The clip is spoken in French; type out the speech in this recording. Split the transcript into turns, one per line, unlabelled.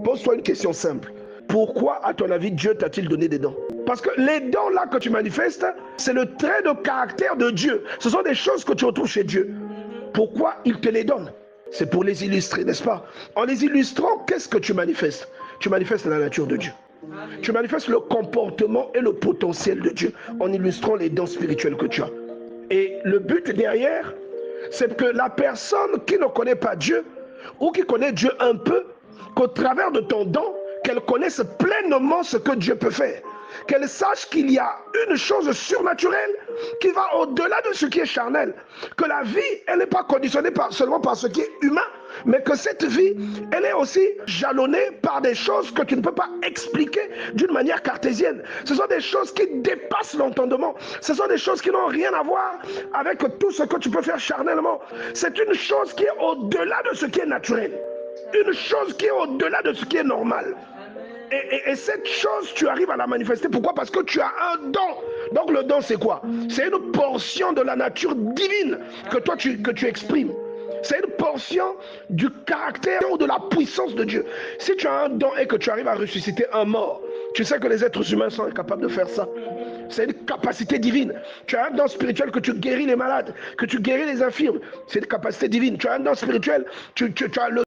Pose-toi une question simple. Pourquoi, à ton avis, Dieu t'a-t-il donné des dons? Parce que les dons là que tu manifestes, c'est le trait de caractère de Dieu. Ce sont des choses que tu retrouves chez Dieu. Pourquoi il te les donne? C'est pour les illustrer, n'est-ce pas? En les illustrant, qu'est-ce que tu manifestes? Tu manifestes la nature de Dieu. Tu manifestes le comportement et le potentiel de Dieu en illustrant les dons spirituels que tu as. Et le but derrière, c'est que la personne qui ne connaît pas Dieu ou qui connaît Dieu un peu, qu'au travers de ton don, qu'elle connaisse pleinement ce que Dieu peut faire. Qu'elle sache qu'il y a une chose surnaturelle qui va au-delà de ce qui est charnel. Que la vie, elle n'est pas conditionnée seulement par ce qui est humain, mais que cette vie, elle est aussi jalonnée par des choses que tu ne peux pas expliquer d'une manière cartésienne. Ce sont des choses qui dépassent l'entendement. Ce sont des choses qui n'ont rien à voir avec tout ce que tu peux faire charnellement. C'est une chose qui est au-delà de ce qui est naturel. Une chose qui est au-delà de ce qui est normal. Et cette chose, tu arrives à la manifester. Pourquoi? Parce que tu as un don. Donc le don, c'est quoi? C'est une portion de la nature divine que toi, que tu exprimes. C'est une portion du caractère ou de la puissance de Dieu. Si tu as un don et que tu arrives à ressusciter un mort, tu sais que les êtres humains sont incapables de faire ça. C'est une capacité divine. Tu as un don spirituel que tu guéris les malades, que tu guéris les infirmes. C'est une capacité divine. Tu as un don spirituel, tu as le